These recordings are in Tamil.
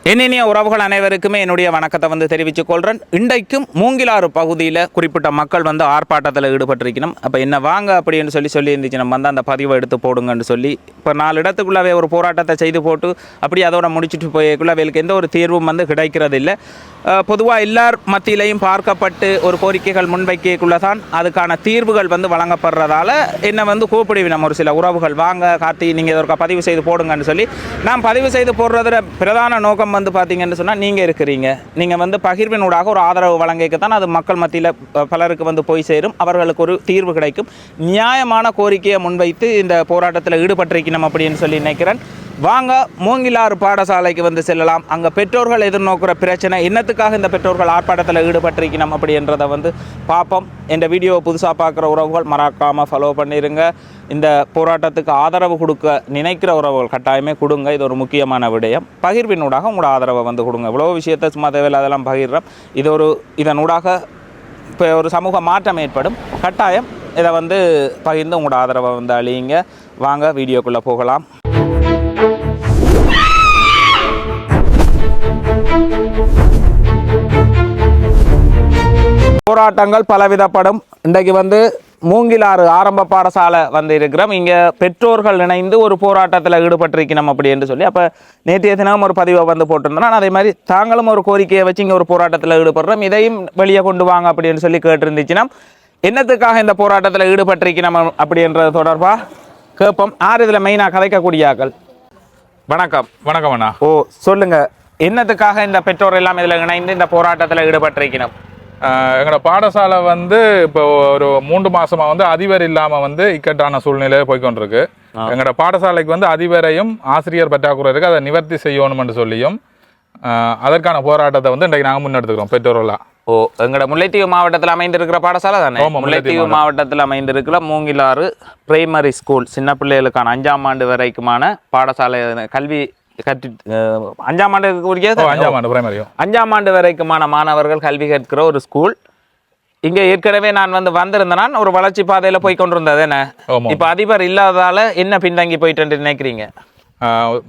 என்னினிய உறவுகள் அனைவருக்குமே என்னுடைய வணக்கத்தை தெரிவித்துக் கொள்கிறேன். இன்றைக்கும் மூங்கிலாறு பகுதியில் குறிப்பிட்ட மக்கள் ஆர்ப்பாட்டத்தில் ஈடுபட்டிருக்கணும். அப்போ என்ன வாங்க அப்படின்னு சொல்லி இருந்துச்சு, நம்ம அந்த பதிவை எடுத்து போடுங்கன்னு சொல்லி இப்போ 4 இடத்துக்குள்ளவே ஒரு போராட்டத்தை செய்து போட்டு அப்படி அதோட முடிச்சுட்டு போயக்குள்ள அவைகளுக்கு எந்த ஒரு தீர்வும் கிடைக்கிறது இல்லை. பொதுவாக எல்லார் மத்தியிலையும் பார்க்கப்பட்டு ஒரு கோரிக்கைகள் முன்வைக்கக்குள்ள தான் அதுக்கான தீர்வுகள் வழங்கப்படுறதால என்ன கூப்பிடுவி நம்ம ஒரு சில உறவுகள் வாங்க கார்த்தி நீங்கள் இதற்கு பதிவு செய்து போடுங்கன்னு சொல்லி நான் பதிவு செய்து போடுறதுல பிரதான நோக்கம் பார்த்தீங்கன்னு சொன்னால் நீங்கள் இருக்கிறீங்க, நீங்கள் பகிர்வினூடாக ஒரு ஆதரவு வழங்கிக்கத்தான் அது மக்கள் மத்தியில் பலருக்கு போய் சேரும், அவர்களுக்கு ஒரு தீர்வு கிடைக்கும். நியாயமான கோரிக்கையை முன்வைத்து இந்த போராட்டத்தில் ஈடுபட்டிருக்கணும் அப்படின்னு சொல்லி நினைக்கிறேன். வாங்க மூங்கிலாறு பாடசாலைக்கு செல்லலாம். அங்கே பெற்றோர்கள் எதிர்நோக்கிற பிரச்சனை என்னத்துக்காக இந்த பெற்றோர்கள் ஆர்ப்பாட்டத்தில் ஈடுபட்டிருக்கணும் அப்படின்றத பார்ப்போம். இந்த வீடியோவை புதுசாக பார்க்குற உறவுகள் மறக்காமல் ஃபாலோ பண்ணிடுங்க. இந்த போராட்டத்துக்கு ஆதரவு கொடுக்க நினைக்கிற உறவுகள் கட்டாயமே கொடுங்க. இது ஒரு முக்கியமான விடயம். பகிர்வினூடாக உங்களோட ஆதரவை கொடுங்க. இவ்வளோ விஷயத்தை சும்மா தேவையில்லை அதெல்லாம் பகிர்றோம். இதனூடாக இப்போ ஒரு சமூக மாற்றம் ஏற்படும். கட்டாயம் இதை பகிர்ந்து உங்களோட ஆதரவை அழியுங்க. வாங்க வீடியோக்குள்ளே போகலாம். போராட்டங்கள் பலவிதப்படும். இன்றைக்கு மூங்கிலாறு ஆரம்ப பாடசாலை இருக்கிறோம். இங்கே பெற்றோர்கள் இணைந்து ஒரு போராட்டத்தில் ஈடுபட்டிருக்கணும் அப்படி என்று சொல்லி அப்போ நேற்றைய தினம் ஒரு பதிவை போட்டிருந்தோம். அதே மாதிரி தாங்களும் ஒரு கோரிக்கையை வச்சு இங்கே ஒரு போராட்டத்தில் ஈடுபடுறோம், இதையும் வெளியே கொண்டு வாங்க அப்படின்னு சொல்லி கேட்டிருந்துச்சுன்னா என்னத்துக்காக இந்த போராட்டத்தில் ஈடுபட்டிருக்கணும் அப்படின்றது தொடர்பாக கேட்போம். யார் இதில் மெயினாக கதைக்கக்கூடிய ஆக்கள்? வணக்கம். வணக்கம் அண்ணா. சொல்லுங்க, என்னத்துக்காக இந்த பெற்றோர் எல்லாம் இதில் இணைந்து இந்த போராட்டத்தில் ஈடுபட்டிருக்கணும்? எங்களோட பாடசாலை இப்போ ஒரு 3 மாசமா அதிபர் இல்லாம இக்கட்டான சூழ்நிலை போய்கொண்டிருக்கு. எங்களோட பாடசாலைக்கு அதிபரையும் ஆசிரியர் பற்றாக்குறை இருக்கு, அதை நிவர்த்தி செய்யணும்னு சொல்லியும் அதற்கான போராட்டத்தை இன்றைக்கு நாங்கள் முன்னெடுத்துக்கிறோம் பெற்றோர்களா. எங்களோட முல்லைத்தீவு மாவட்டத்தில் அமைந்திருக்கிற பாடசாலை தானே? முல்லைத்தீவு மாவட்டத்தில் அமைந்திருக்கிற மூங்கிலாறு பிரைமரி ஸ்கூல் சின்ன பிள்ளைகளுக்கான 5ஆம் ஆண்டு வரைக்குமான பாடசாலை கல்வி 5ஆம் ஆண்டு வரைக்குமான மாணவர்கள் கல்வி கற்கிற ஒரு ஸ்கூல். இங்க ஏற்கனவே நான் வந்திருந்தேன், ஒரு வளர்ச்சி பாதையில போய் கொண்டிருந்தது. என்ன இப்ப அதிபர் இல்லாததால என்ன பின்தங்கி போயிட்டு நினைக்கிறீங்க?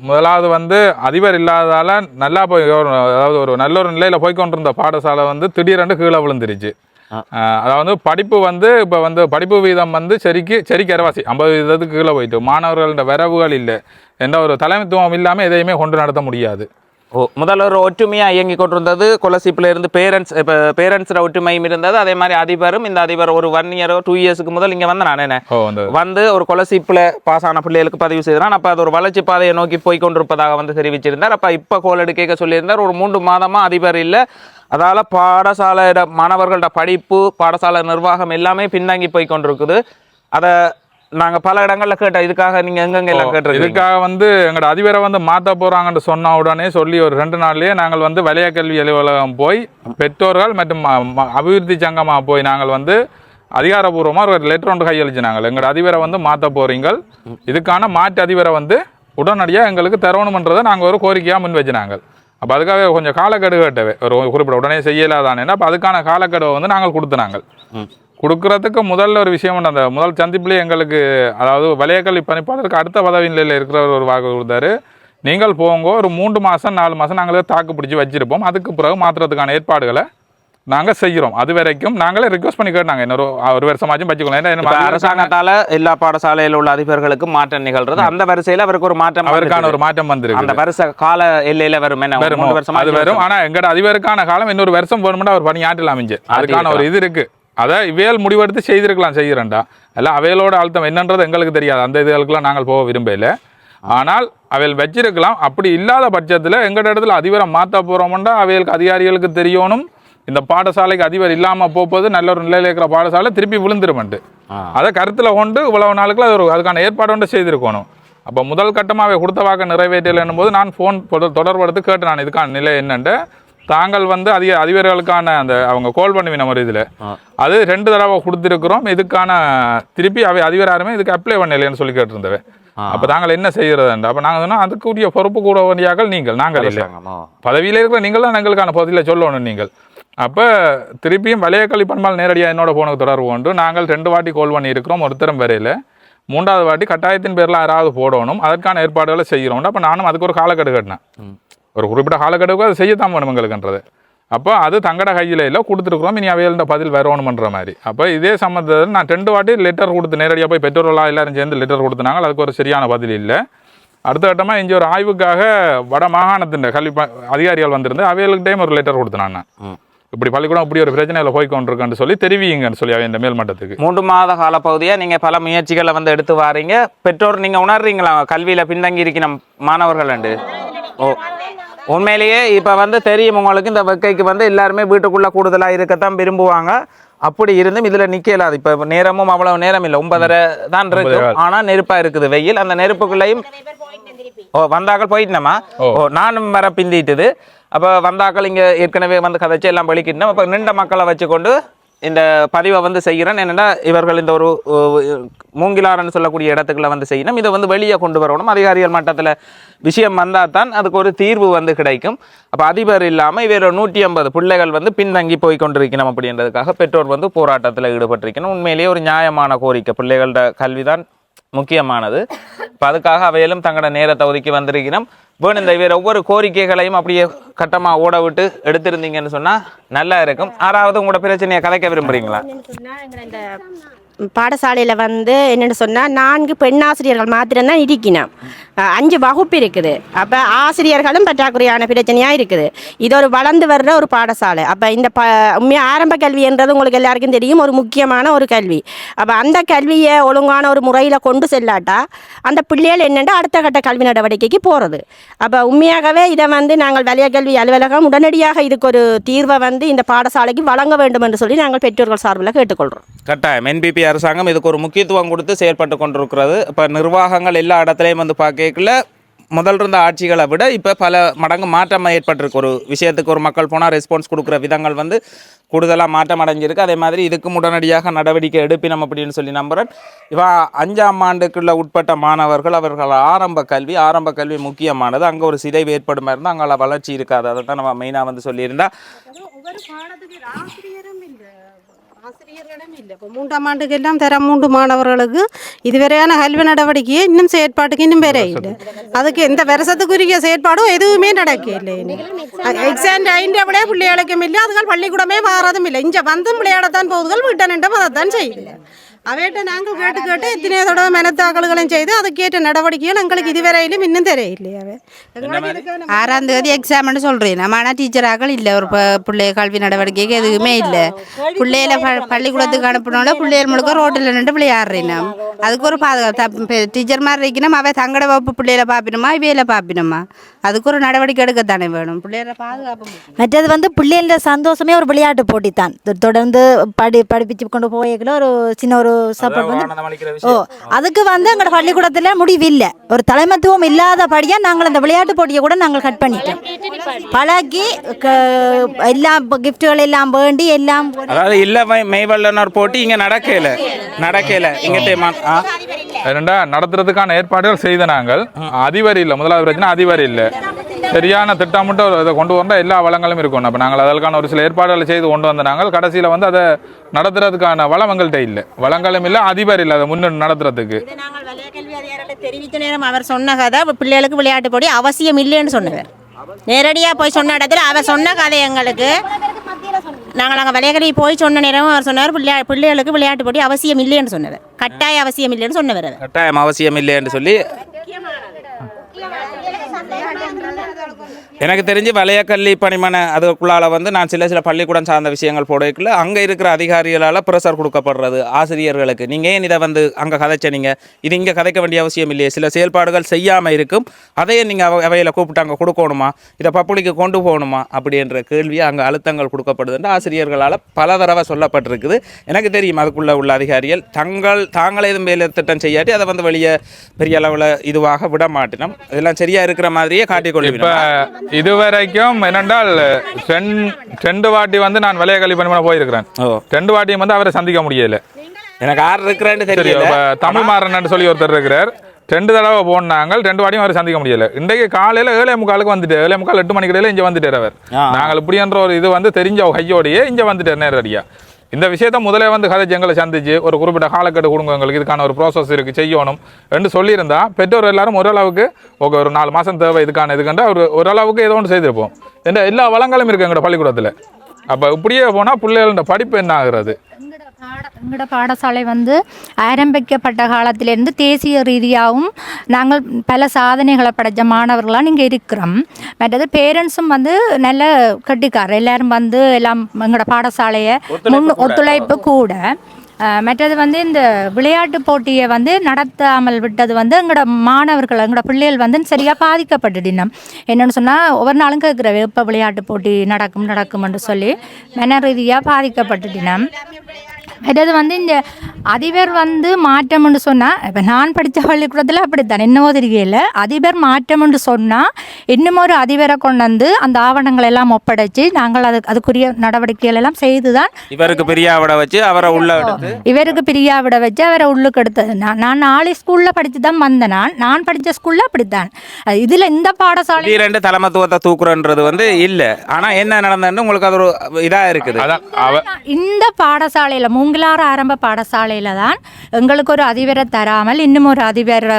முதலாவது அதிபர் இல்லாததால நல்லா போய், அதாவது ஒரு நல்ல ஒரு நிலையில போய்கொண்டிருந்த பாடசாலை திடீரென்று கீழே விழுந்துருச்சு. அதாவது படிப்பு இப்போ படிப்பு வீதம் சரிக்கு அரைவாசி 50% கீழே போயிட்டு மாணவர்களோட வரவுகள் இல்லை, எந்த ஒரு தலைமைத்துவம் இல்லாமல் எதையுமே கொண்டு நடத்த முடியாது. முதல்ல ஒரு ஒற்றுமையாக இயங்கி கொண்டிருந்தது. கொலசிப்பில் இருந்து பேரண்ட்ஸோட ஒற்றுமையும் இருந்தது. அதே மாதிரி அதிபரும், இந்த அதிபர் ஒரு 1 இயரோ 2 இயர்ஸுக்கு முதல் இங்கே நான் ஒரு கொலசிப்பில் பாஸ் ஆன பிள்ளைகளுக்கு பதிவு செய்தான். அப்போ அது ஒரு வளர்ச்சி பாதையை நோக்கி போய் கொண்டிருப்பதாக தெரிவிச்சிருந்தார். அப்போ இப்போ கோல் எடுக்க சொல்லியிருந்தார். ஒரு 3 மாதமாக அதிபர் இல்லை, அதால் பாடசாலையோட மாணவர்களோட படிப்பு, பாடசாலை நிர்வாகம் எல்லாமே பின்தங்கி போய் கொண்டிருக்குது. அதை நாங்கள் பல இடங்களில் கேட்டோம். இதுக்காக நீங்கள் எங்கெங்க எல்லாம் கேட்டோம். இதுக்காக எங்களோட அதிபரை மாற்ற போகிறாங்கன்னு சொன்ன உடனே சொல்லி ஒரு 2 நாள்லேயே நாங்கள் வலய கல்வி அலுவலகம் போய் பெற்றோர்கள் மற்றும் அபிவிருத்தி சங்கமாக போய் நாங்கள் அதிகாரபூர்வமாக ஒரு லெட்டர் ஒன்று கையளிச்சு நாங்கள் எங்களோட அதிபரை மாற்ற போகிறீங்க, இதுக்கான மாற்று அதிபரை உடனடியாக எங்களுக்கு தரணுமன்றதை நாங்கள் ஒரு கோரிக்கையாக முன் வச்சுனாங்க. அப்போ அதுக்காக கொஞ்சம் காலக்கெடு கேட்டவே, ஒரு குறிப்பிட்ட உடனே செய்யலாதானே. அப்போ அதுக்கான காலக்கெடுவை நாங்கள் கொடுத்துனாங்க. கொடுக்கறதுக்கு முதல்ல ஒரு விஷயம் அந்த முதல் சந்திப்புலேயே எங்களுக்கு, அதாவது வலய கல்வி பணிப்பாளருக்கு அடுத்த பதவி நிலையில் இருக்கிறவர் ஒரு வாக்கு கொடுத்தாரு. நீங்கள் போங்க, ஒரு 3 மாதம் 4 மாதம் நாங்களே தாக்கு பிடிச்சி வச்சிருப்போம், அதுக்கு பிறகு மாற்றுறதுக்கான ஏற்பாடுகளை நாங்கள் செய்கிறோம். அது வரைக்கும் நாங்களே ரிக்வஸ்ட் பண்ணி கேட்டாங்க, ஒரு வருஷமாச்சும் வச்சுக்கணும். ஏன்னா அரசாங்கத்தால் எல்லா பாடசாலையில் உள்ள அதிபர்களுக்கும் மாற்றம் நிகழ்றது, அந்த வரிசையில் அவருக்கு ஒரு மாற்றம், அவருக்கான ஒரு மாற்றம் வந்துருக்கு. அந்த வருஷ கால எல்லையில் வரும், அது வரும். ஆனால் எங்களோட அதிபருக்கான காலம் இன்னொரு வருஷம் போகணும்னா அவர் பணியாற்றல் அமைஞ்சு அதுக்கான ஒரு இது இருக்குது. அதை இவையல் முடிவெடுத்து செய்கிறேன்டா. எல்லாம் அவையலோட அழுத்தம் என்னன்றது எங்களுக்கு தெரியாது, அந்த இதுகளுக்கெல்லாம் நாங்கள் போக விரும்பல. ஆனால் அவையல் வச்சிருக்கலாம். அப்படி இல்லாத பட்சத்தில் எங்களோட இடத்துல அதிபரை மாற்ற போகிறோம்னா அவைகளுக்கு அதிகாரிகளுக்கு தெரியணும், இந்த பாடசாலைக்கு அதிபர் இல்லாமல் போகும்போது நல்ல ஒரு நிலையில் இருக்கிற பாடசாலை திருப்பி விழுந்துருமெண்டு. அதை கருத்தில் கொண்டு இவ்வளவு நாளுக்குள்ள அதுக்கான ஏற்பாடு ஒன்று செய்திருக்கணும். அப்போ முதல் கட்டமாக கொடுத்த வாக்க நிறைவேற்றலைன்னும் போது நான் ஃபோன் தொடர்படுத்து கேட்டேன், நான் இதுக்கான நிலை என்னன்ட்டு. தாங்கள் அதிபர்களுக்கான அந்த அவங்க கோல் பண்ணுவீங்க நம்ம இதில் அது 2 தடவை கொடுத்துருக்குறோம், இதுக்கான திருப்பி அதிபர் யாருமே இதுக்கு அப்ளை பண்ணலைன்னு சொல்லி கேட்டிருந்தவன். அப்போ தாங்கள் என்ன செய்கிறதுண்டு? அப்போ நாங்கள் சொன்னால் அதுக்குரிய பொறுப்பு கூட வேண்டியாக்கள் நாங்கள் இல்லை, பதவியில் இருக்கிற நீங்கள் தான் எங்களுக்கான பகுதியில் சொல்லணும் நீங்கள். அப்போ திருப்பியும் வலய கல்வி பண்பால் நேரடியாக என்னோட போனுக்கு தொடர்பு கொண்டு நாங்கள் 2 வாட்டி கோல் பண்ணியிருக்கிறோம், ஒருத்தரம் வரையில். 3வது வாட்டி கட்டாயத்தின் பேரில் யாராவது போடணும், அதற்கான ஏற்பாடுகளை செய்கிறோம். அப்போ நானும் அதுக்கு ஒரு காலக்கெடு கேட்டேன். ஒரு குறிப்பிட்ட காலக்கெடுவுக்கு அதை செய்யத்தான் வேணும் எங்களுக்குன்றது. அப்போ அது தங்கட கையில் இல்லை கொடுத்துருக்குறோம், இனி அவையில் பதில் வரணுமன்ற மாதிரி. அப்போ இதே சம்மந்தத்தில் நான் 2 வாட்டி லெட்டர் கொடுத்து நேரடியாக போய் பெற்றோர்களாக எல்லாரும் சேர்ந்து லெட்டர் கொடுத்துனாங்க. அதுக்கு ஒரு சரியான பதில் இல்லை. அடுத்த கட்டமாக இங்கே ஒரு ஆய்வுக்காக வட மாகாணத்தின் கல்வி அதிகாரிகள் வந்திருந்து அவைகளுக்கிட்டேயும் ஒரு லெட்டர் கொடுத்தேன் நான். இப்படி பள்ளிக்கூடம் இப்படி ஒரு பிரச்சனையில் போய்க்கொண்டிருக்குன்னு சொல்லி தெரிவிங்கன்னு சொல்லி அவன் இந்த மேல்மட்டத்துக்கு 3 மாத கால பகுதியாக நீங்கள் பல முயற்சிகளை வந்து எடுத்து வாரீங்க. பெற்றோர் நீங்கள் உணர்றீங்களா கல்வியில் பின்தங்கி இருக்கிற மாணவர்கள் உண்டு? ஓ, உண்மையிலேயே இப்போ வந்து தெரியும் உங்களுக்கு, இந்த வெக்கைக்கு வந்து எல்லாருமே வீட்டுக்குள்ளே கூடுதலாக இருக்கத்தான் விரும்புவாங்க. அப்படி இருந்தும் இதில் நிற்கலாது. இப்போ நேரமும் அவ்வளவு நேரம் இல்லை, 9:30 தான் இருக்கு. ஆனால் நெருப்பாக இருக்குது வெயில். அந்த நெருப்புக்குள்ளேயும் வந்தாக்கள் போயிட்டோமா. நானும் வர பிந்திட்டுது. அப்போ வந்தாக்கள் இங்கே ஏற்கனவே வந்து கதைச்சி எல்லாம் வெளிக்கிட்டோம். அப்போ நின்ற மக்களை வச்சுக்கொண்டு இந்த பதிவை வந்து செய்கிறேன். என்னென்னா இவர்கள் இந்த ஒரு மூங்கிலாறுன்னு சொல்லக்கூடிய இடத்துக்குள்ள வந்து செய்யணும். இதை வந்து வெளியே கொண்டு வரணும். அதிகாரிகள் மட்டத்தில் விஷயம் வந்தால் தான் அதுக்கு ஒரு தீர்வு வந்து கிடைக்கும். அப்போ அதிபர் இல்லாமல் இவர் 150 பிள்ளைகள் வந்து பின்தங்கி போய் கொண்டிருக்கணும் அப்படின்றதுக்காக பெற்றோர் வந்து போராட்டத்தில் ஈடுபட்டிருக்கணும். உண்மையிலேயே ஒரு நியாயமான கோரிக்கை. பிள்ளைகளோட கல்விதான் முக்கியமானது. இப்போ அதுக்காக அவையிலும் தங்களோட நேரத்தை ஒதுக்கி வந்திருக்கணும். வேணும் இந்த இவர் ஒவ்வொரு கோரிக்கைகளையும் அப்படியே கட்டமாக ஓட விட்டு எடுத்திருந்தீங்கன்னு சொன்னால் நல்லா இருக்கும். 6வது உங்களோட பிரச்சனையை கதைக்க விரும்புகிறீங்களா? பாடசாலையில் வந்து என்னென்னு சொன்னால் 4 பெண்ணாசிரியர்கள் மாத்திரம்தான் இருக்கணும். 5 வகுப்பு இருக்குது. அப்போ ஆசிரியர்களும் பற்றாக்குறையான பிரச்சனையாக இருக்குது. இது ஒரு வளர்ந்து வர்ற ஒரு பாடசாலை. அப்போ இந்த உண்மையாக ஆரம்ப கல்வின்றது உங்களுக்கு எல்லாருக்கும் தெரியும், ஒரு முக்கியமான ஒரு கல்வி. அப்போ அந்த கல்வியை ஒழுங்கான ஒரு முறையில் கொண்டு செல்லாட்டா அந்த பிள்ளைகள் என்னென்னா அடுத்த கட்ட கல்வி நடவடிக்கைக்கு போகிறது. அப்போ உண்மையாகவே இதை வந்து நாங்கள் வலய கல்வி அலுவலகம் உடனடியாக இதுக்கு ஒரு தீர்வை வந்து இந்த பாடசாலைக்கு வழங்க வேண்டும் என்று சொல்லி நாங்கள் பெற்றோர்கள் சார்பில் கேட்டுக்கொள்கிறோம். கட்டாயம் NPP அரசாங்கம் இதுக்கு ஒரு முக்கியத்துவம் கொடுத்து செயல்பட்டு கொண்டிருக்கிறது. இப்போ நிர்வாகங்கள் எல்லா இடத்துலையும் வந்து பார்க்கல முதல் இருந்த ஆட்சிகளை விட இப்போ பல மடங்கு மாற்றம் ஏற்பட்டிருக்கு. ஒரு விஷயத்துக்கு ஒரு மக்கள் போனால் ரெஸ்பான்ஸ் கொடுக்குற விதங்கள் வந்து கூடுதலாக மாற்றம் அடைஞ்சிருக்கு. அதே மாதிரி இதுக்கும் உடனடியாக நடவடிக்கை எடுப்பினம் அப்படின்னு சொல்லி நம்புகிறேன். இவன் 5ஆம் ஆண்டுக்குள்ள உட்பட்ட மாணவர்கள் அவர்கள் ஆரம்ப கல்வி முக்கியமானது. அங்கே ஒரு சிதைவு ஏற்படுமா இருந்தால் அங்கே வளர்ச்சி இருக்காது. அதை தான் நம்ம மெயினாக வந்து சொல்லியிருந்தா. ஆசிரியர்களும் இல்லை. இப்போ 3ஆம் ஆண்டுக்கு எல்லாம் தர 3 மாணவர்களுக்கு இதுவரையான கல்வி நடவடிக்கையை இன்னும் செயற்பாட்டுக்கு இன்னும் வேற இல்லை. அதுக்கு இந்த வருஷத்துக்குரிய செயற்பாடும் எதுவுமே நடக்கல. எக்ஸாம் டைம்ல பிள்ளைகளுக்கும் இல்லை, அதுகள் பள்ளிக்கூடமே மாறதும் இல்லை. இங்கே வந்து விளையாடத்தான் போகுதுகள், வீட்டை நின்று அதைத்தான் செய்யல. அவையிட்ட நாங்கள் கேட்டு எத்தனையோ தடவை மெனத்தாக்கல்களும் செய்து அதுக்கேற்ற நடவடிக்கையும் எங்களுக்கு இதுவரையிலும் இன்னும் தெரியலையாவே. 6ஆம் தேதி எக்ஸாம்னு சொல்கிறேன் நம்ம, ஆனால் டீச்சராக்கள் இல்லை. ஒரு பிள்ளைய கல்வி நடவடிக்கைக்கு எதுவுமே இல்லை. பிள்ளைகளை பள்ளிக்கூடத்துக்கு அனுப்பினோட பிள்ளைகள் முழுக்க ரோட்டில் நின்று விளையாடுறேன். அதுக்கு ஒரு பாதுகாப்பு டீச்சர் மாதிரி இருக்கணும். அவை தங்கட வகுப்பு பிள்ளைகளை பார்ப்பினுமா இவையில பார்ப்பினுமா, அதுக்கு ஒரு நடவடிக்கை எடுக்கத்தானே வேணும். பிள்ளைகள பாதுகாப்பு மற்றது வந்து பிள்ளைகள சந்தோஷமே ஒரு விளையாட்டு போட்டி தான். தொடர்ந்து படிப்பிச்சு கொண்டு போய்க்கல ஒரு சின்ன ஒரு சப்போர்ட் வந்து அதுக்கு வந்து எங்களோட பள்ளிக்கூடத்தில் முடிவில்லை. ஒரு தலைமத்துவம் இல்லாதபடியாக நாங்கள் அந்த விளையாட்டு போட்டியை கூட நாங்கள் கட் பண்ணிட்டோம். பழகி எல்லாம் கிஃப்ட்டுகள் எல்லாம் வேண்டி எல்லாம் அதாவது இல்லை மெய்வல்லனர் போட்டி இங்கே நடக்கல இங்கே ரெண்டா நடத்துறதுக்கான ஏற்பாடுகள் செய்த நாங்கள் அதிபர் இல்லை. முதலாவது பிரச்சனை அதிபர் இல்லை. சரியான திட்டமிட்டு இதை கொண்டு வந்தால் எல்லா வளங்களும் இருக்கும். அப்போ நாங்கள் அதற்கான ஒரு சில ஏற்பாடுகளை செய்து கொண்டு வந்த நாங்கள் கடைசியில் வந்து அதை நடத்துறதுக்கான வளம் எங்கள்கிட்ட இல்லை, வளங்களும் இல்லை, அதிபர் இல்லை அதை முன்னெடுத்து நடத்துறதுக்கு. தெரிவித்த நேரம் அவர் சொன்ன கதை பிள்ளைகளுக்கு விளையாட்டு போட்டி அவசியம் இல்லைன்னு சொன்னவர். நேரடியாக போய் சொன்ன இடத்துல அவர் சொன்ன கதை எங்களுக்கு நாங்கள் அங்கே விளையாடி போய் சொன்ன நேரமும் அவர் சொன்னார் பிள்ளைகளுக்கு விளையாட்டு போட்டி அவசியம் இல்லைன்னு சொன்னவர். கட்டாயம் அவசியம் இல்லைன்னு சொன்னவர். கட்டாயம் அவசியம் இல்லைன்னு சொல்லி எனக்கு தெரிஞ்சு வலய கல்வி பணிமன அதுக்குள்ளால் வந்து நான் சில பள்ளிக்கூடம் சார்ந்த விஷயங்கள் போடக்குள்ள அங்கே இருக்கிற அதிகாரிகளால் ப்ரெஷர் கொடுக்கப்படுறது ஆசிரியர்களுக்கு. நீங்கள் ஏன் இதை வந்து அங்கே கதைச்சனீங்க, இது இங்கே கதைக்க வேண்டிய அவசியம் இல்லையே, சில செயல்பாடுகள் செய்யாமல் இருக்கும், அதையே நீங்கள் அவையில் கூப்பிட்டு அங்கே கொடுக்கணுமா, இதை பப்ளிக்கு கொண்டு போகணுமா அப்படின்ற கேள்வியை அங்கே அழுத்தங்கள் கொடுக்கப்படுதுன்னு ஆசிரியர்களால் பல தடவை சொல்லப்பட்டிருக்குது. எனக்கு தெரியும் அதுக்குள்ளே உள்ள அதிகாரிகள் தாங்களே எதுவும் வேலை திட்டம் செய்யாட்டி அதை வந்து வெளியே பெரிய அளவில் இதுவாக விட மாட்டினோம். இதெல்லாம் சரியாக இருக்கிற மாதிரியே காட்டிக்கொள்ளுவேன். இதுவரைக்கும் என்னென்றால் 2 வாட்டி வந்து நான் வலய கல்வி பணிமனை போயிருக்கிறேன். 2 வாட்டியும் வந்து அவரை சந்திக்க முடியல. எனக்கு யார் இருக்கிறேன்னு தெரியல. தமிழ் மாறன் சொல்லி ஒருத்தர் இருக்கிறார். 2 தடவை போனாங்க, 2 வாட்டியும் அவரை சந்திக்க முடியல. இன்றைக்கு காலையில் 7:45 வந்துட்டு 7:45 8 மணிக்கு இடையில இங்கே வந்துட்டார் அவர். நாங்கள் இப்படின்ற ஒரு இது வந்து தெரிஞ்ச கையோடையே இங்கே வந்துட்டார் நேரடியாக. இந்த விஷயத்த முதலே வந்து கதைச்சு எங்களை சந்திச்சு ஒரு குறிப்பிட்ட காலக்கெடு கொடுங்க எங்களுக்கு இதுக்கான ஒரு ப்ராசஸ் இருக்குது செய்யணும் என்று சொல்லியிருந்தா பெற்றோர் எல்லாரும் ஓரளவுக்கு ஓகே ஒரு 4 மாதம் தேவை இதுக்கான ஓரளவுக்கு ஏதோ ஒன்று செய்திருப்போம். என்ற எல்லா வளங்களும் இருக்குது எங்களோட பள்ளிக்கூடத்தில். அப்போ இப்படியே போனால் பிள்ளைகளோட படிப்பு என்ன ஆகுறது? எங்களோட பாடசாலை வந்து ஆரம்பிக்கப்பட்ட காலத்திலேருந்து தேசிய ரீதியாகவும் நாங்கள் பல சாதனைகளை படைத்த மாணவர்களாக இங்கே இருக்கிறோம். மற்றது பேரண்ட்ஸும் வந்து நல்ல கட்டிக்கார் எல்லாரும் வந்து எல்லாம் எங்களோட பாடசாலையை ஒத்துழைப்பு கூட. மற்றது வந்து இந்த விளையாட்டு போட்டியை வந்து நடத்தாமல் விட்டது வந்து எங்களோட மாணவர்கள் எங்களோட பிள்ளைகள் வந்து சரியாக பாதிக்கப்பட்டுடினோம். என்னென்னு சொன்னால் ஒவ்வொரு நாளும் கேட்குற எப்போ விளையாட்டு போட்டி நடக்கும்னு சொல்லி மன ரீதியாக பாதிக்கப்பட்டுடினோம். மற்றது வந்து இந்த அதிபர் வந்து மாற்றம்னு சொன்னால் இப்போ நான் படித்த பள்ளிக்கூடத்தில் அப்படித்தான் என்னவோ தெரியல. அதிபர் மாற்றம்னு சொன்னால் இன்னும் ஒரு அதிபரை கொண்டு வந்து அந்த ஆவணங்கள் எல்லாம் ஒப்படைச்சு நாங்கள் அதுக்குரிய நடவடிக்கைகள் எல்லாம் செய்து தான் இவருக்கு பிரியாவிட வச்சு அவரை உள்ள எடுத்து இவருக்கு பிரியாவிட வச்சு அவரை உள்ளுக்கு எடுத்தது. நான் 4 ஸ்கூலில் படித்து தான் வந்தேன். நான் படித்த ஸ்கூலில் அப்படித்தான். இதில் இந்த பாடசாலை 2 தலைமத்துவத்தை தூக்குறன்றது வந்து இல்லை. ஆனால் என்ன நடந்ததுன்னு உங்களுக்கு அது ஒரு இதாக இருக்குது. இந்த பாடசாலையில் மூங்கிலாறு ஆரம்ப பாடசாலையில் தான் எங்களுக்கு ஒரு அதிபரை தராமல் இன்னும் ஒரு அதிபரை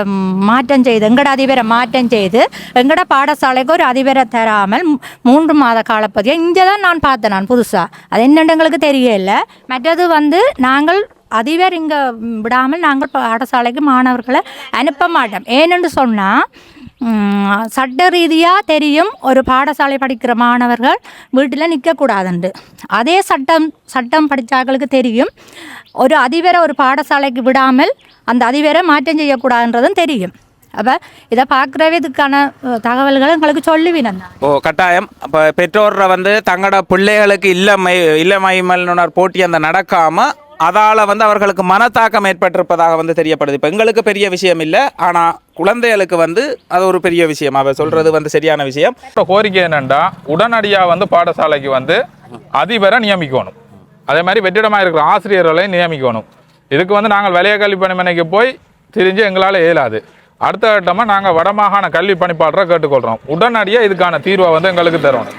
மாற்றம் செய்து எங்களோட அதிபரை மாற்றம் செய்து எங்களோட பாடசாலைக்கு ஒரு அதிபரை தராமல் 3 மாத காலப்பதியாக இங்கே தான் நான் பார்த்தேன். நான் புதுசாக அது என்னென்னு எங்களுக்கு தெரியல. மற்றது வந்து நாங்கள் அதிபர் இங்கே விடாமல் நாங்கள் பாடசாலைக்கு மாணவர்களை அனுப்ப மாட்டோம். ஏனென்று சொன்னால் சட்ட ரீதியாக தெரியும் ஒரு பாடசாலை படிக்கிற மாணவர்கள் வீட்டில் நிற்கக்கூடாதுண்டு. அதே சட்டம் படித்தாக்களுக்கு தெரியும் ஒரு அதிபரை ஒரு பாடசாலைக்கு விடாமல் அந்த அதிபரை மாற்றம் செய்யக்கூடாதுன்றதும் தெரியும். அப்போ இதை பார்க்குறவே இதுக்கான தகவல்களை எங்களுக்கு சொல்லுவினேன். கட்டாயம். அப்போ பெற்றோரை வந்து தங்களோட பிள்ளைகளுக்கு இல்லமைமல்னுணர் போட்டி அந்த நடக்காமல் அதால் வந்து அவர்களுக்கு மனத்தாக்கம் ஏற்பட்டிருப்பதாக வந்து தெரியப்படுது. இப்போ எங்களுக்கு பெரிய விஷயம் இல்லை, ஆனால் குழந்தைகளுக்கு வந்து அது ஒரு பெரிய விஷயம். அவர் சொல்கிறது வந்து சரியான விஷயம். கோரிக்கை என்னென்னா உடனடியாக வந்து பாடசாலைக்கு வந்து அதிபரை நியமிக்கணும். அதே மாதிரி வெற்றிடமாக இருக்கிற ஆசிரியர்களை நியமிக்கணும். இதுக்கு வந்து நாங்கள் வலய கல்வி பணிமனைக்கு போய் திரிஞ்சு எங்களால் இயலாது. அடுத்த கட்டமாக நாங்கள் வடமாகாண கல்வி பணிப்பாளரை கேட்டுக்கொள்கிறோம். உடனடியாக இதுக்கான தீர்வை வந்து எங்களுக்கு தரணும்.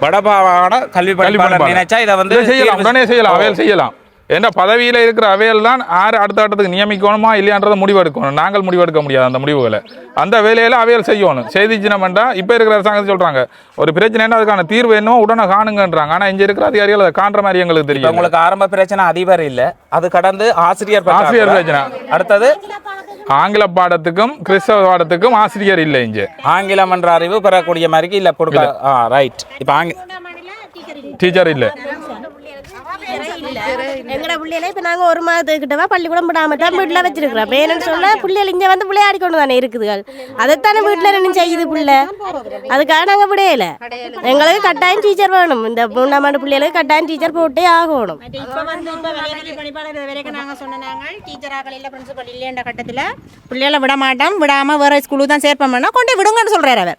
வடமாகாண கல்வி பணிப்பாளர் நினைச்சா இதை வந்து செய்யலாம், உடனே செய்யலாம், அவையில் செய்யலாம். என்ற பதவியில் இருக்கிற அவையில் தான் யார் அடுத்த கட்டத்துக்கு நியமிக்கணுமா இல்லையான்றதை முடிவெடுக்கணும். நாங்கள் முடிவெடுக்க முடியாது அந்த முடிவுகளை. அந்த வேலையில் அவையில் செய்யணும். செய்திச்சினமெண்டா இப்போ இருக்கிற அரசாங்கத்தை சொல்கிறாங்க ஒரு பிரச்சனைன்னா அதுக்கான தீர்வு என்னவோ உடனே காணுங்கன்றாங்க. ஆனால் இங்கே இருக்கிற அதிகாரிகள் அதை காண்ற மாதிரி எங்களுக்கு தெரியும். உங்களுக்கு ஆரம்ப பிரச்சனை அதிபர் இல்லை, அது கடந்து ஆசிரியர் பிரச்சனை. அடுத்தது ஆங்கில பாடத்துக்கும் கிறிஸ்தவ பாடத்துக்கும் ஆசிரியர் இல்லை. இங்கே ஆங்கிலம் என்ற அறிவு பெறக்கூடிய மாதிரி இல்லை கொடுக்க. ரைட். இப்போ டீச்சர் இல்லை. எங்கட பிள்ளைகளை இப்போ நாங்கள் 1 மாதத்துக்கிட்டவா பள்ளிக்கூடம் விடாம தான் வீட்டில் வச்சிருக்கிறோம். ஏன்னு சொன்னால் பிள்ளைகள் இங்கே வந்து விளையாடி கொண்டு தானே இருக்குதுகள். அதைத்தானே வீட்டில் நின்று செய்யுது பிள்ளை. அதுக்காக நாங்கள் விடையில எங்களுக்கு கட்டாயம் டீச்சர் வேணும். இந்த 3ஆம் ஆண்டு பிள்ளைகளுக்கு கட்டாயம் டீச்சர் போட்டே ஆகணும். நாங்கள் சொன்னாங்க டீச்சராக இல்லை பிரின்சிபல் இல்லைன்ற கட்டத்தில் பிள்ளைகளை விட மாட்டோம். விடாமல் வேறு ஸ்கூலுக்கு தான் சேர்ப்போம்னா கொண்டு விடுங்கன்னு சொல்கிறார்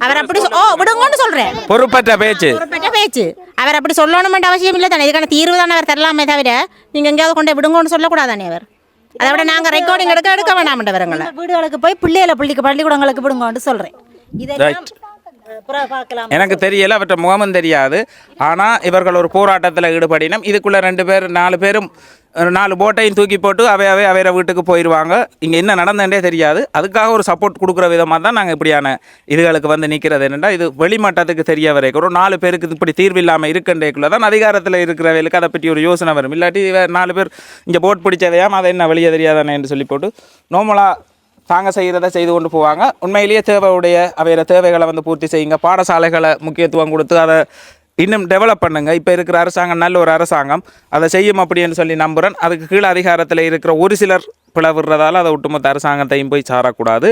அவர் அப்படி விடுங்கன்னு சொல்றேன். பொறுப்பற்ற பேச்சு அவர் அப்படி சொல்லணும்ன்ற அவசியம் இல்லை தானே. இதுக்கான தீர்வு தானே அவர் தரலாமே தவிர நீங்க எங்கேயாவது கொண்டு விடுங்கன்னு சொல்லக்கூடாதானே. அவர் அதை விட நாங்க ரெக்கார்டிங் எடுக்க வேண்டாம்ன்றவங்களை வீடுகளுக்கு போய் பிள்ளைகளை பள்ளிக்கூடங்களுக்கு விடுங்கன்னு சொல்றேன். எனக்கு தெரியல, அவற்றை முகமும் தெரியாது. ஆனால் இவர்கள் ஒரு போராட்டத்தில் ஈடுபடினோம். இதுக்குள்ளே 2 பேர் 4 பேரும் 4 போட்டையும் தூக்கி போட்டு அவைய வீட்டுக்கு போயிடுவாங்க. இங்கே என்ன நடந்தேன்டே தெரியாது. அதுக்காக ஒரு சப்போர்ட் கொடுக்குற விதமாக தான் நாங்கள் இப்படியான இதுகளுக்கு வந்து நிற்கிறது. என்னென்னா இது வெளிமட்டத்துக்கு தெரிய வரைக்கும் ஒரு 4 பேருக்கு இப்படி தீர்வு இல்லாமல் இருக்குன்றக்குள்ளே தான் அதிகாரத்தில் இருக்கிறவர்களுக்கு அதை பற்றி ஒரு யோசனை வரும். இல்லாட்டி 4 பேர் இங்கே போட் பிடிச்சவையாம் அதை என்ன வெளியே தெரியாதானே என்று சொல்லி போட்டு நார்மலாக தாங்க செய்கிறத செய்து கொண்டு போவாங்க. உண்மையிலேயே அவையோட தேவைகளை வந்து பூர்த்தி செய்யுங்க. பாடசாலைகளை முக்கியத்துவம் கொடுத்து அதை இன்னும் டெவலப் பண்ணுங்க. இப்போ இருக்கிற அரசாங்கம் நல்ல ஒரு அரசாங்கம், அதை செய்யும் அப்படின்னு சொல்லி நம்புகிறேன். அதுக்கு கீழே அதிகாரத்தில் இருக்கிற ஒரு சிலர் பிளவுறதால அதை ஒட்டுமொத்த அரசாங்கத்தையும் போய் சாரக்கூடாது.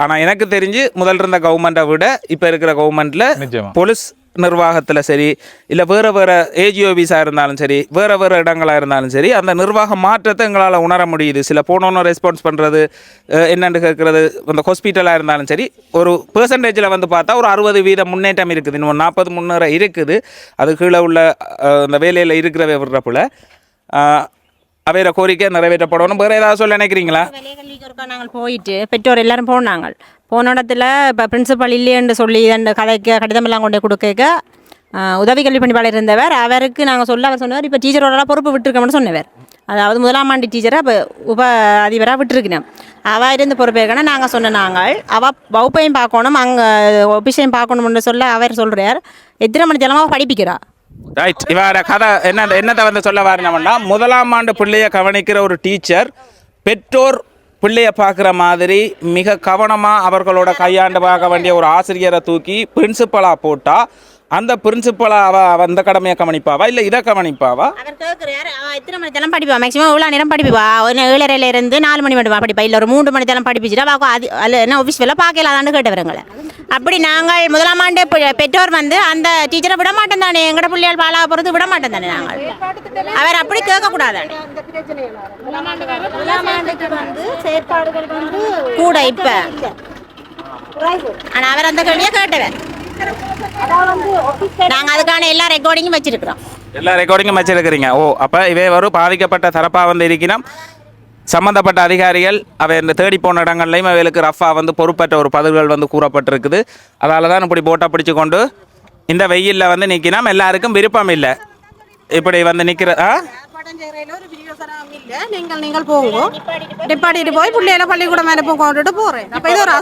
ஆனால் எனக்கு தெரிஞ்சு முதல் இருந்த கவர்மெண்ட்டை விட இப்போ இருக்கிற கவர்மெண்ட்டில் போலீஸ் நிர்வாகத்தில் சரி இல்லை வேறு ஏஜிஓபிஸாக இருந்தாலும் சரி வேறு இடங்களாக இருந்தாலும் சரி அந்த நிர்வாக மாற்றத்தை எங்களால் உணர முடியுது. சில போனோன்னு ரெஸ்பான்ஸ் பண்ணுறது என்னென்னு கேட்குறது. அந்த ஹாஸ்பிட்டலாக இருந்தாலும் சரி ஒரு பெர்சன்டேஜில் வந்து பார்த்தா ஒரு 60% முன்னேற்றம் இருக்குது. இன்னும் 40 முன்னேற இருக்குது. அது கீழே உள்ள அந்த வேலையில் இருக்கிற விடுறப்புல அவையோட கோரிக்கை நிறைவேற்றப்படணும். வேறு ஏதாவது சொல்ல நினைக்கிறீங்களா? நாங்கள் போயிட்டு பெற்றோர் எல்லாரும் போன இடத்துல இப்போ பிரின்சிபல் இல்லைன்னு சொல்லி அந்த கதைக்கு கடிதமெல்லாம் கொண்டு கொடுக்க உதவி கல்வி பணிப்பாளர் இருந்தவர். அவருக்கு நாங்கள் அவர் சொன்னவர் இப்போ டீச்சரோட பொறுப்பு விட்டுருக்கோம்னு சொன்னவர். அதாவது 1ஆம் ஆண்டு டீச்சரை இப்போ உப அதிபராக விட்டுருக்கணும். அவள் இருந்து பொறுப்பேற்கணும். நாங்கள் நாங்கள் அவள் வகுப்பையும் பார்க்கணும், அங்கே ஆஃபீஸையும் பார்க்கணும்னு சொல்ல அவர் சொல்கிறார். எத்தனை மணி தினமாக படிப்பிக்கிறா. ரைட். இவர கதை என்னத்தை வந்து சொல்ல வரணும்னா, 1ஆம் ஆண்டு பிள்ளையை கவனிக்கிற ஒரு டீச்சர் பெற்றோர் பிள்ளையை பார்க்குற மாதிரி மிக கவனமாக அவர்களோட கையாண்டு பார்க்க வேண்டிய ஒரு ஆசிரியரை தூக்கி பிரின்சிபலாக போட்டால் அந்த பிரின்சிபலாக அவள் அந்த கடமையை கவனிப்பாவா இல்லை இதை கவனிப்பாவா? அவர் கேட்குறாரு அவள் எத்தனை மணி தேலம் படிப்பா, மேக்ஸிமம் எவ்வளோ நேரம் படிப்பா, 7:30 4 மணி மட்டும் படிப்பா, இல்லை ஒரு 3 மணி தேலம் படிப்பிச்சுட்டா அவள் அது அல்ல என்ன ஆஃபீஸ் வேலை பார்க்கலாதான்னு கேட்டவருங்களை. அப்படி நாங்கள் 1ஆம் ஆண்டு பெற்றோர் வந்து அந்த டீச்சரை விட மாட்டோம் தானே, எங்கட பிள்ளைகள் பாலாக போகிறது விட மாட்டோம் தானே நாங்கள். அவர் அப்படி கேட்கக்கூடாது. செயற்பாடுகள் வந்து கூட இப்போ ஆனால் அவர் அந்த கேள்வியை கேட்டவர். நாங்கள் அதுக்கான எல்லா ரெக்கார்டிங்கும் வச்சிருக்கிறோம். எல்லா ரெக்கார்டிங்கும் வச்சிருக்கிறீங்க. ஓ, அப்போ இவே ஒரு பாதிக்கப்பட்ட தரப்பாக வந்து இருக்கணும். சம்மந்தப்பட்ட அதிகாரிகள் அவை இந்த தேடி போன இடங்கள்லையும் அவைகளுக்கு ரஃபாக வந்து பொறுப்பற்ற ஒரு பதில்கள் வந்து கூறப்பட்டிருக்குது. அதால் தான் இப்படி போட்டை பிடிச்சி கொண்டு இந்த வெயிலில் வந்து நிற்கினோம். எல்லாருக்கும் விருப்பம் இல்லை இப்படி வந்து நிற்கிற. நீங்கள் போங்க, டிப்பாட்டிட்டு போய் பிள்ளைகளை பள்ளிக்கூடம் அனுப்ப கொண்டுட்டு போறேன். அப்ப இது ஒரு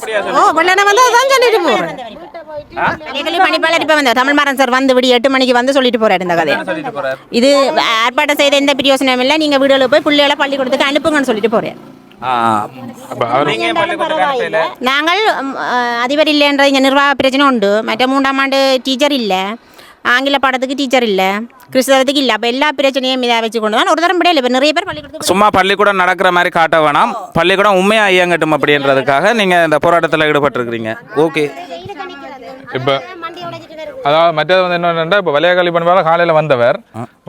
வெள்ளனை வந்து அதான் சொல்லிட்டு போறேன். பணிப்பாளர் இப்ப வந்து தமிழ்மாறன் சார் வந்து விடி 8 மணிக்கு வந்து சொல்லிட்டு போறாரு இந்த கதையை. இது ஏற்பாடு செய்த எந்த பிரயோசனம் இல்லை, நீங்க வீடுகளை போய் பிள்ளைகளை பள்ளிக்கூடத்துக்கு அனுப்புங்கன்னு சொல்லிட்டு போறேன். நாங்கள் அதிபர் இல்லைன்ற இங்கே நிர்வாக பிரச்சனை உண்டு. மற்ற 3ஆம் ஆண்டு டீச்சர் இல்லை, ஆங்கில பாடத்துக்கு டீச்சர் இல்லை, கிறிஸ்தவத்துக்கு இல்லை. அப்போ எல்லா பிரச்சனையும் இதாக வச்சு கொண்டு தான் ஒரு தரம் முடியல. இப்போ நிறைய பேர் பள்ளிக்கூடத்துக்கு சும்மா பள்ளிக்கூடம் நடக்கிற மாதிரி காட்ட வேணாம், பள்ளிக்கூடம் உண்மையாக இயங்கட்டும் அப்படின்றதுக்காக நீங்கள் இந்த போராட்டத்தில் ஈடுபட்டிருக்கிறீங்க. ஓகே. இப்போ அதாவது மற்றது வந்து என்னென்னா, இப்போ வலையகல்வி பணிப்பாளர் காலையில் வந்தவர்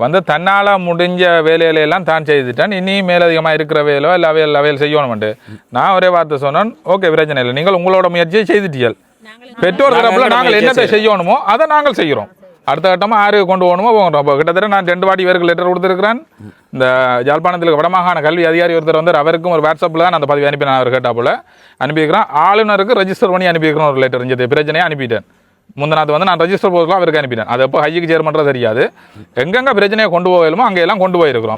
வந்து தன்னால் முடிஞ்ச வேலையிலெல்லாம் தான் செய்துட்டான். இனி மேலதிகமாக இருக்கிற வேலையோ இல்லை அவையல் செய்யணும்ட்டு நான் ஒரே வார்த்தை சொன்னேன். ஓகே, பிரச்சனை இல்லை, நீங்கள் உங்களோட முயற்சியை செய்துட்டீர்கள். பெற்றோர் தரப்பில் நாங்கள் என்னத்தை செய்யணுமோ அதை நாங்கள் செய்கிறோம். அடுத்த கட்டமாக யாரு கொண்டு போகணுமோ போகிறோம். இப்போ கிட்டத்தட்ட நான் 2 வாட்டி இவருக்கு லெட்டர் கொடுத்துருக்கிறேன். இந்த யாழ்ப்பாணத்தில் வடமாகாண கல்வி அதிகாரி ஒருத்தர் வந்து அவருக்கும் ஒரு வாட்ஸ்அப்பில் தான் அந்த பதிவு அனுப்பி நான் அவர் கேட்டாப்புல அனுப்பியிருக்கிறேன். ஆளுநருக்கு ரெஜிஸ்டர் பண்ணி அனுப்பியிருக்கிறேன் ஒரு லெட்டர். இந்த பிரச்சனையை அனுப்பிட்டேன். முந்தினாத்து வந்து நான் ரெஜிஸ்டர் போதுலாம் அவருக்கு அனுப்பிட்டேன். அது எப்போ ஹைக்கு சேர் பண்ணுறது தெரியாது. எங்கெங்க பிரச்சனையை கொண்டு போகலுமோ அங்கே எல்லாம் கொண்டு போயிருக்கிறோம்.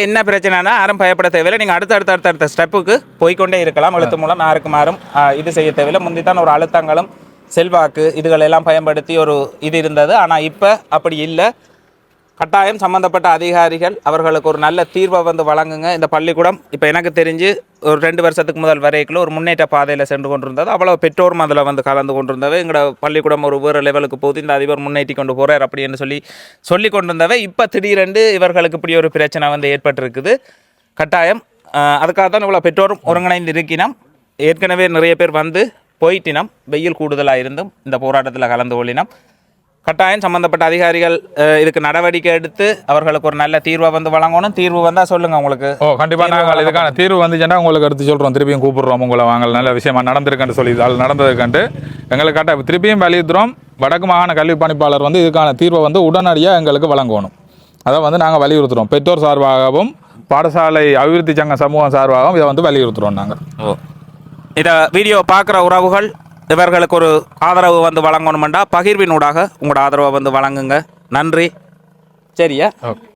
என்ன பிரச்சனைனா யாரும் பயப்பட தேவையில்லை. நீங்கள் அடுத்த ஸ்டெப்புக்கு போய்கொண்டே இருக்கலாம். எழுத்து மூலம் யாருக்கு மாறும் இது செய்ய தேவையில்லை. முந்தித்தான் ஒரு அழுத்தங்களும் செல்வாக்கு இதுகளெல்லாம் பயன்படுத்தி ஒரு இது இருந்தது. ஆனால் இப்போ அப்படி இல்லை. கட்டாயம் சம்மந்தப்பட்ட அதிகாரிகள் அவர்களுக்கு ஒரு நல்ல தீர்வை வந்து வழங்குங்க. இந்த பள்ளிக்கூடம் இப்போ எனக்கு தெரிஞ்சு ஒரு 2 வருஷத்துக்கு முதல் வரைக்கும் ஒரு முன்னேற்ற பாதையில் சென்று கொண்டிருந்தது. அவ்வளோ பெற்றோரும் அதில் வந்து கலந்து கொண்டிருந்தவை. எங்களோட பள்ளிக்கூடம் ஒரு வேறு லெவலுக்கு போகுது, இந்த அதிபர் முன்னேற்றி கொண்டு போகிறார் அப்படின்னு சொல்லி கொண்டிருந்தவை. இப்போ திடீரென்று இவர்களுக்கு இப்படி ஒரு பிரச்சனை வந்து ஏற்பட்டிருக்குது. கட்டாயம் அதுக்காக தான் இவ்வளோ பெற்றோரும் ஒருங்கிணைந்து இருக்கினோம். ஏற்கனவே நிறைய பேர் வந்து போயிட்டினம். வெயில் கூடுதலாக இருந்தும் இந்த போராட்டத்தில் கலந்து கொள்ளினோம். கட்டாயம் சம்மந்தப்பட்ட அதிகாரிகள் இதுக்கு நடவடிக்கை எடுத்து அவர்களுக்கு ஒரு நல்ல தீர்வை வந்து வழங்கணும். தீர்வு வந்தால் சொல்லுங்கள் உங்களுக்கு. கண்டிப்பாக நாங்கள் இதுக்கான தீர்வு வந்துச்சுன்னா உங்களுக்கு எடுத்து சொல்கிறோம். திருப்பியும் கூப்பிடுறோம் உங்களை. வாங்க, நல்ல விஷயமா நடந்திருக்குன்னு சொல்லி அது நடந்ததுக்கண்டு எங்களுக்கு கரெக்டாக திருப்பியும் வலியுறுத்துறோம். வடக்கு மாகாண கல்வி பணிப்பாளர் வந்து இதுக்கான தீர்வை வந்து உடனடியாக எங்களுக்கு வழங்கணும். அதை வந்து நாங்கள் வலியுறுத்துகிறோம். பெற்றோர் சார்பாகவும் பாடசாலை அபிவிருத்தி சங்க சமூகம் சார்பாகவும் இதை வந்து வலியுறுத்துகிறோம் நாங்கள். இதை வீடியோ பார்க்குற உறவுகள் இவர்களுக்கு ஒரு ஆதரவு வந்து வழங்கணுமெண்டா பகிர்வினூடாக உங்களோட ஆதரவை வந்து வழங்குங்க. நன்றி. சரியா? ஓகே.